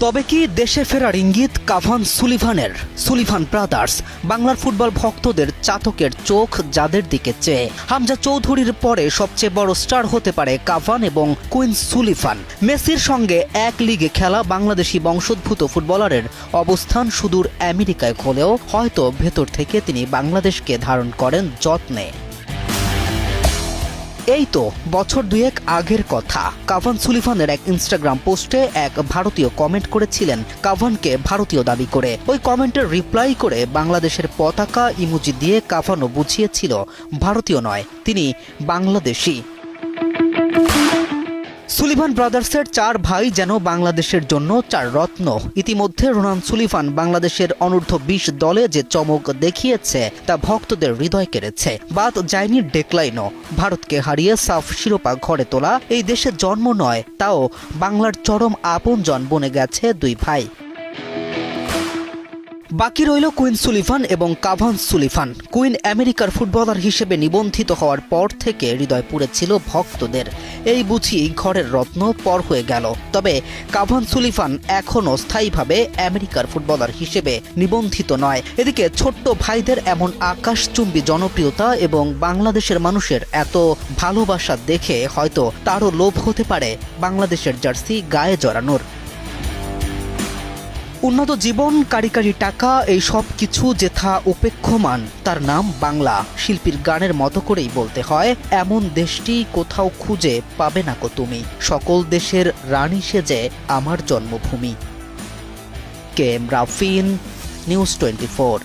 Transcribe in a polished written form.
তবে কি দেশে ফেরার ইঙ্গিত কাভান সুলিভানের? সুলিভান ব্রাদার্স বাংলার ফুটবল ভক্তদের চাতকের চোখ যাদের দিকে চেয়ে। হামজা চৌধুরীর পরে সবচেয়ে বড় স্টার হতে পারে কাভান এবং কুইন সুলিভান। মেসির সঙ্গে এক লিগে খেলা বাংলাদেশি বংশোদ্ভূত ফুটবলারের অবস্থান সুদূর আমেরিকায় হলেও হয়তো ভেতর থেকে তিনি বাংলাদেশকে ধারণ করেন যত্নে। এই তো বছর দুয়েক আগের কথা। কাভান সুলিভানের এক ইনস্টাগ্রাম পোস্টে এক ভারতীয় কমেন্ট করেছিলেন কাভানকে ভারতীয় দাবি করে। ওই কমেন্টের রিপ্লাই করে বাংলাদেশের পতাকা ইমোজি দিয়ে কাভানও বুঝিয়েছিল ভারতীয় নয়, তিনি বাংলাদেশি। সুলিভান ব্রাদার্সের চার ভাই যেন বাংলাদেশের জন্য চার রত্ন। ইতিমধ্যে রোনান সুলিভান বাংলাদেশের অনূর্ধ্ব ২০ দলে যে চমক দেখিয়েছে তা ভক্তদের হৃদয় কেড়েছে। বাদ যায়নি ডেকলাইনও। ভারতকে হারিয়ে সাফ শিরোপা ঘরে তোলা এই দেশে জন্ম নয়, তাও বাংলার চরম আপনজন বনে গেছে দুই ভাই। বাকি রইল কুইন সুলিভান এবং কাভান সুলিভান। কুইন আমেরিকার ফুটবলার হিসেবে নিবন্ধিত হওয়ার পর থেকে হৃদয় পুড়েছিল ভক্তদের। এই বুঝি ঘরের রত্ন পর হয়ে গেল। তবে কাভান সুলিভান এখনও স্থায়ীভাবে আমেরিকার ফুটবলার হিসেবে নিবন্ধিত নয়। এদিকে ছোট্ট ভাইদের এমন আকাশচুম্বী জনপ্রিয়তা এবং বাংলাদেশের মানুষের এত ভালোবাসা দেখে হয়তো তারও লোভ হতে পারে বাংলাদেশের জার্সি গায়ে জড়ানোর। উন্নত জীবন, কারি কারি টাকা, এই সব কিছু যেথা উপেক্ষমান, তার নাম বাংলা। শিল্পীর গানের মতো করেই বলতে হয়, এমন দেশটি কোথাও খুঁজে পাবে না কো তুমি, সকল দেশের রানী সেজে আমার জন্মভূমি। K M Rafin, news 24।